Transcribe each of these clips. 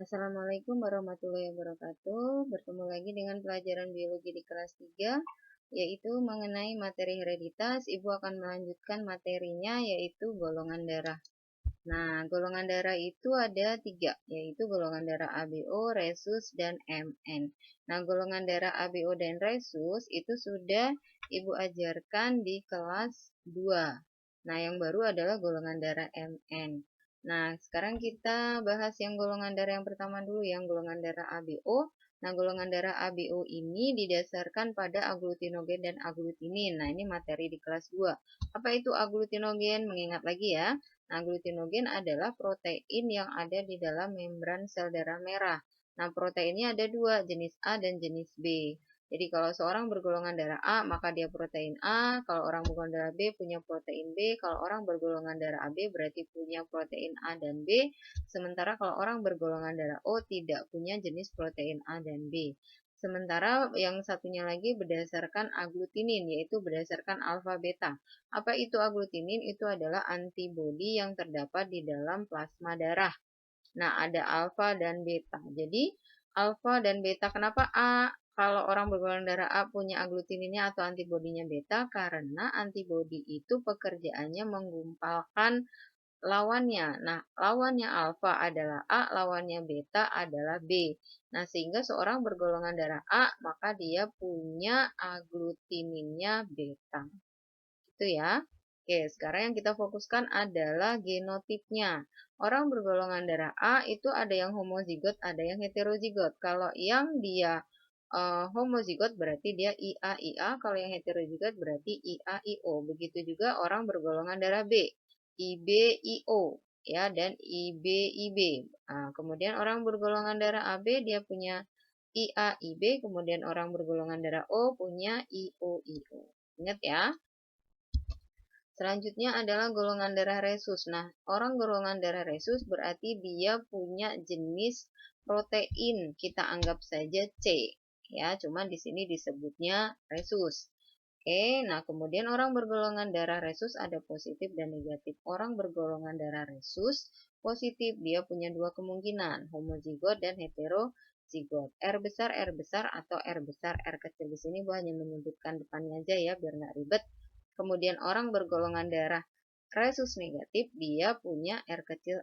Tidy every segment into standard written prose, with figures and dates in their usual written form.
Assalamualaikum warahmatullahi wabarakatuh. Bertemu lagi dengan pelajaran biologi di kelas 3, yaitu mengenai materi hereditas. Ibu akan melanjutkan materinya, yaitu golongan darah. Nah, golongan darah itu ada 3, yaitu golongan darah ABO, resus, dan MN. Nah, golongan darah ABO dan resus itu sudah Ibu ajarkan di kelas 2. Nah, yang baru adalah golongan darah MN. Nah, sekarang kita bahas yang golongan darah yang pertama dulu, yang golongan darah ABO. Nah, golongan darah ABO ini didasarkan pada aglutinogen dan aglutinin. Nah, ini materi di kelas 2. Apa itu aglutinogen? Mengingat lagi ya. Nah, glutinogen adalah protein yang ada di dalam membran sel darah merah. Nah, proteinnya ada 2, jenis A dan jenis B. Jadi, kalau seorang bergolongan darah A, maka dia protein A. Kalau orang bergolongan darah B, punya protein B. Kalau orang bergolongan darah AB, berarti punya protein A dan B. Sementara kalau orang bergolongan darah O, tidak punya jenis protein A dan B. Sementara yang satunya lagi berdasarkan aglutinin, yaitu berdasarkan alfa beta. Apa itu aglutinin? Itu adalah antibodi yang terdapat di dalam plasma darah. Nah, ada alfa dan beta. Jadi, alfa dan beta. Kenapa A? Kalau orang bergolongan darah A punya aglutininnya atau antibodinya beta, karena antibodi itu pekerjaannya menggumpalkan lawannya. Nah, lawannya alfa adalah A, lawannya beta adalah B. Nah, sehingga seorang bergolongan darah A, maka dia punya aglutininnya beta. Itu ya. Oke, sekarang yang kita fokuskan adalah genotipnya. Orang bergolongan darah A itu ada yang homozigot, ada yang heterozigot. Kalau yang dia homozigot berarti dia IA-IA, kalau yang heterozigot berarti IA-IO. Begitu juga orang bergolongan darah B, IB-IO ya, dan IB-IB. Nah, kemudian orang bergolongan darah AB dia punya IA-IB, kemudian orang bergolongan darah O punya IO-IO. Ingat ya. Selanjutnya adalah golongan darah resus. Nah, orang golongan darah resus berarti dia punya jenis protein. Kita anggap saja C. Ya, cuma di sini disebutnya resus. Oke, nah kemudian orang bergolongan darah resus ada positif dan negatif. Orang bergolongan darah resus positif, dia punya 2 kemungkinan, homozigot dan heterozigot. R besar atau R besar, R kecil. Di sini Bu hanya menyebutkan depannya aja ya, biar nggak ribet. Kemudian orang bergolongan darah resus negatif, dia punya R kecil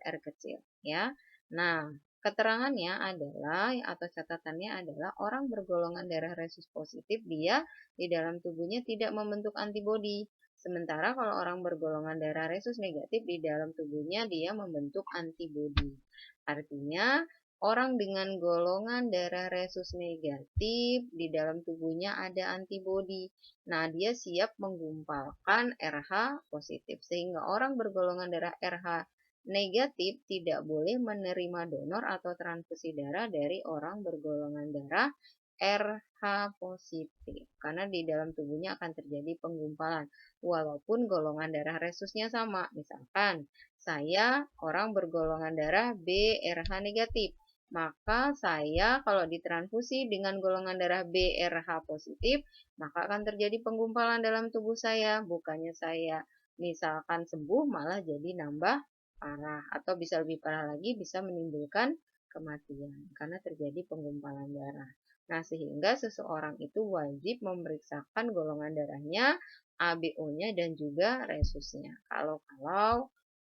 ya. Nah, keterangannya adalah atau catatannya adalah orang bergolongan darah resus positif, dia di dalam tubuhnya tidak membentuk antibodi. Sementara kalau orang bergolongan darah resus negatif, di dalam tubuhnya dia membentuk antibodi. Artinya, orang dengan golongan darah resus negatif, di dalam tubuhnya ada antibodi. Nah, dia siap menggumpalkan RH positif. Sehingga orang bergolongan darah RH negatif tidak boleh menerima donor atau transfusi darah dari orang bergolongan darah RH positif. Karena di dalam tubuhnya akan terjadi penggumpalan. Walaupun golongan darah resusnya sama. Misalkan, saya orang bergolongan darah B RH negatif. Maka saya kalau ditransfusi dengan golongan darah B RH positif, maka akan terjadi penggumpalan dalam tubuh saya. Bukannya saya misalkan sembuh, malah jadi nambah parah. Atau bisa lebih parah lagi, bisa menimbulkan kematian karena terjadi penggumpalan darah. Nah, sehingga seseorang itu wajib memeriksakan golongan darahnya, ABO-nya, dan juga resusnya. Kalau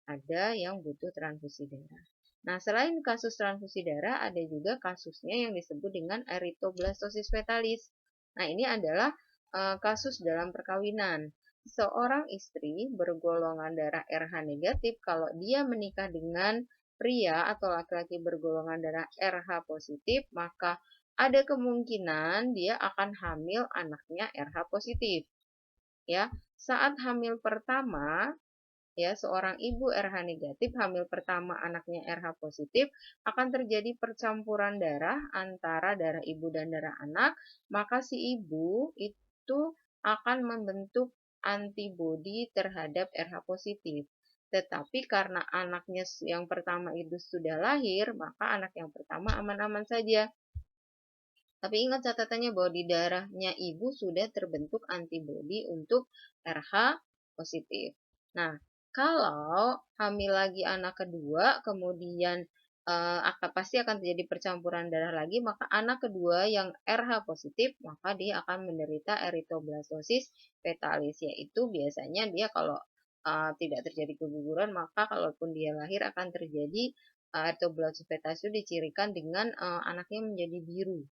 ada yang butuh transfusi darah. Nah, selain kasus transfusi darah, ada juga kasusnya yang disebut dengan erythroblastosis fetalis. Nah, ini adalah kasus dalam perkawinan. Seorang istri bergolongan darah RH negatif, kalau dia menikah dengan pria atau laki-laki bergolongan darah RH positif, maka ada kemungkinan dia akan hamil anaknya RH positif. Ya, saat hamil pertama, ya, seorang ibu RH negatif hamil pertama anaknya RH positif, akan terjadi percampuran darah antara darah ibu dan darah anak, maka si ibu itu akan membentuk antibodi terhadap RH positif. Tetapi karena anaknya yang pertama itu sudah lahir, maka anak yang pertama aman-aman saja. Tapi ingat catatannya bahwa di darahnya ibu sudah terbentuk antibodi untuk RH positif. Nah, kalau hamil lagi anak kedua, kemudian pasti akan terjadi percampuran darah lagi, maka anak kedua yang RH positif, maka dia akan menderita eritoblastosis fetalis, yaitu biasanya dia kalau tidak terjadi keguguran, maka kalaupun dia lahir akan terjadi eritoblastosis fetalis itu dicirikan dengan anaknya menjadi biru,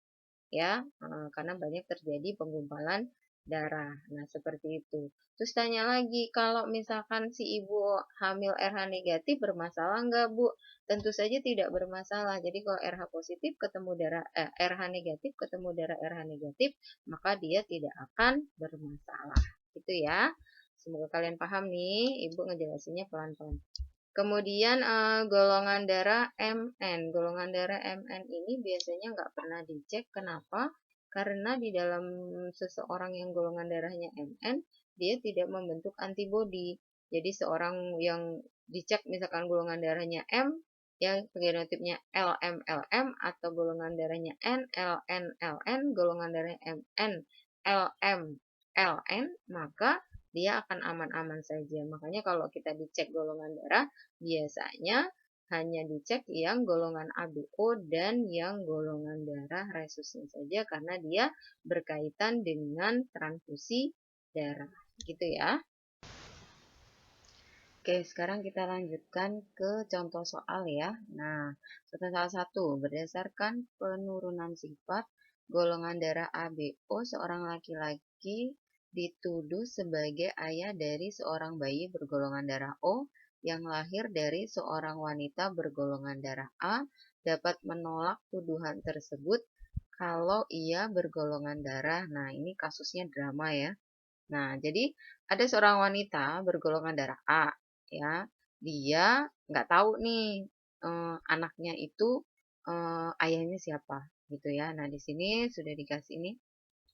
ya, karena banyak terjadi penggumpalan darah. Nah, seperti itu. Terus tanya lagi, kalau misalkan si ibu hamil RH negatif bermasalah nggak, Bu? Tentu saja tidak bermasalah. Jadi kalau RH positif ketemu darah RH negatif ketemu darah RH negatif, maka dia tidak akan bermasalah. Gitu ya. Semoga kalian paham nih, Ibu ngejelasinnya pelan-pelan. Kemudian golongan darah MN. Golongan darah MN ini biasanya nggak pernah dicek. Kenapa? Karena di dalam seseorang yang golongan darahnya MN, dia tidak membentuk antibodi. Jadi seorang yang dicek misalkan golongan darahnya M, ya genotipnya LM-LM, atau golongan darahnya N, LN-LN, golongan darahnya MN, LM-LN, maka dia akan aman-aman saja. Makanya kalau kita dicek golongan darah, biasanya hanya dicek yang golongan ABO dan yang golongan darah resusnya saja karena dia berkaitan dengan transfusi darah. Gitu ya. Oke, sekarang kita lanjutkan ke contoh soal ya. Nah, contoh soal 1, berdasarkan penurunan sifat golongan darah ABO, seorang laki-laki dituduh sebagai ayah dari seorang bayi bergolongan darah O yang lahir dari seorang wanita bergolongan darah A, dapat menolak tuduhan tersebut kalau ia bergolongan darah. Nah, ini kasusnya drama ya. Nah, jadi ada seorang wanita bergolongan darah A, ya. Dia nggak tahu nih anaknya itu ayahnya siapa, gitu ya. Nah, di sini sudah dikasih ini,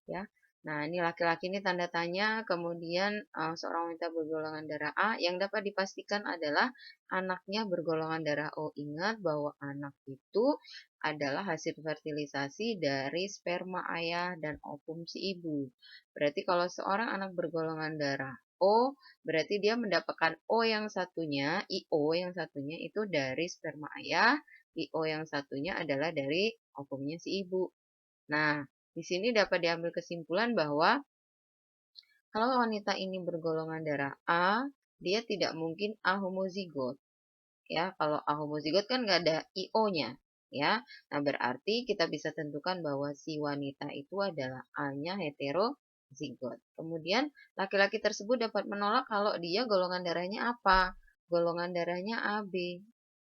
ya. Nah, ini laki-laki ini tanda tanya, kemudian seorang wanita bergolongan darah A yang dapat dipastikan adalah anaknya bergolongan darah O. Ingat bahwa anak itu adalah hasil fertilisasi dari sperma ayah dan ovum si ibu. Berarti kalau seorang anak bergolongan darah O, berarti dia mendapatkan O yang satunya, IO yang satunya itu dari sperma ayah, IO yang satunya adalah dari ovumnya si ibu. Nah, di sini dapat diambil kesimpulan bahwa kalau wanita ini bergolongan darah A, dia tidak mungkin A homozigot. Ya, kalau A homozigot kan nggak ada IO-nya. Ya, nah berarti kita bisa tentukan bahwa si wanita itu adalah A-nya heterozigot. Kemudian laki-laki tersebut dapat menolak kalau dia golongan darahnya apa? Golongan darahnya AB.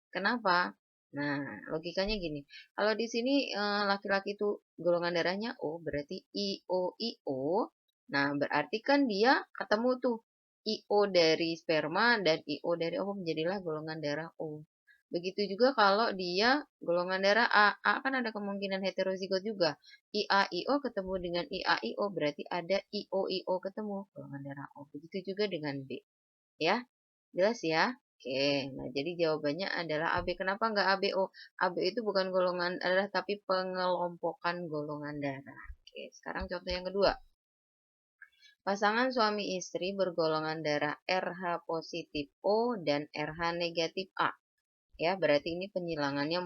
Kenapa? Nah, logikanya gini. Kalau di sini laki-laki itu golongan darahnya O, berarti IO. Nah, berarti kan dia ketemu tuh IO dari sperma dan IO dari ovum menjadilah golongan darah O. Begitu juga kalau dia golongan darah A. A kan ada kemungkinan heterozigot juga. IAIO ketemu dengan IAIO berarti ada IOIO ketemu golongan darah O. Begitu juga dengan B. Ya, jelas ya? Oke, nah jadi jawabannya adalah AB. Kenapa nggak ABO? AB itu bukan golongan darah, tapi pengelompokan golongan darah. Oke, sekarang contoh yang kedua. Pasangan suami istri bergolongan darah RH positif O dan RH negatif A. Ya, berarti ini penyilangannya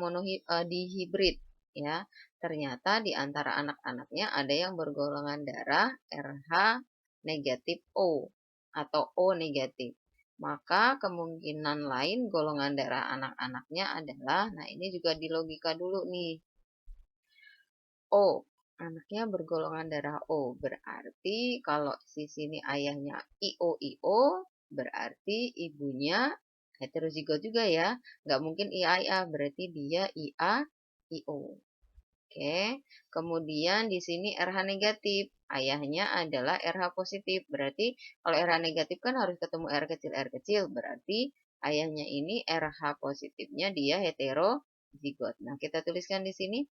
dihibrid. Ya, ternyata di antara anak-anaknya ada yang bergolongan darah RH negatif O atau O negatif. Maka kemungkinan lain golongan darah anak-anaknya adalah, nah ini juga di logika dulu nih. O, anaknya bergolongan darah O. Berarti kalau di sini ayahnya IO, berarti ibunya heterozigot juga ya. Nggak mungkin IA, berarti dia IO. Oke, kemudian di sini RH negatif. Ayahnya adalah RH positif. Berarti kalau RH negatif kan harus ketemu R kecil. Berarti ayahnya ini RH positifnya dia heterozigot. Nah, kita tuliskan di sini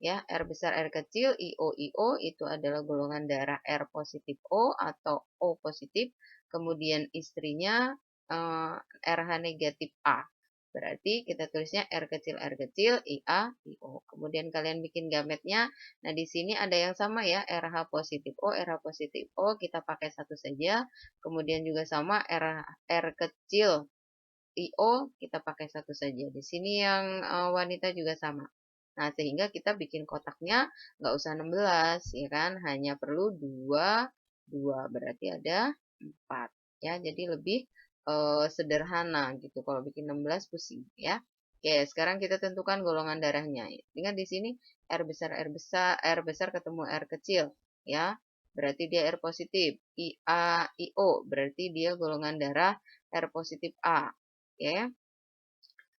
ya, R besar R kecil IO itu adalah golongan darah R positif O atau O positif. Kemudian istrinya RH negatif A. Berarti kita tulisnya R kecil IO. Kemudian kalian bikin gametnya. Nah, di sini ada yang sama ya, RH positif O kita pakai satu saja. Kemudian juga sama R kecil IO kita pakai satu saja. Di sini yang wanita juga sama. Nah, sehingga kita bikin kotaknya nggak usah 16, ya kan? Hanya perlu 2, 2 berarti ada 4. Ya, jadi lebih sederhana gitu. Kalau bikin 16 pusing ya. Oke, sekarang kita tentukan golongan darahnya. Ingat di sini R besar ketemu R kecil ya. Berarti dia R positif. IO berarti dia golongan darah R positif A. Ya.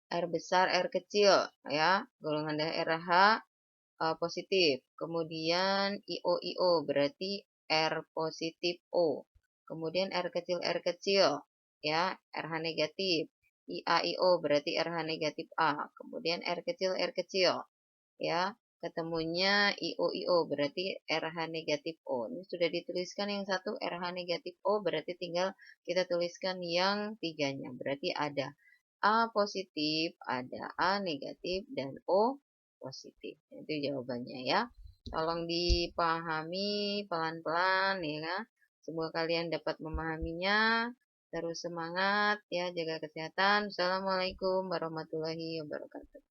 R besar R kecil ya. Golongan darah RH positif. Kemudian IO berarti R positif O. Kemudian R kecil ya, RH negatif. IO berarti RH negatif A. Kemudian R kecil ya. Ketemunya IO berarti RH negatif O. Ini sudah dituliskan yang satu RH negatif O, berarti tinggal kita tuliskan yang tiganya. Berarti ada A positif, ada A negatif, dan O positif. Itu jawabannya ya. Tolong dipahami pelan-pelan ya. Semoga kalian dapat memahaminya. Terus semangat ya, jaga kesehatan. Assalamualaikum warahmatullahi wabarakatuh.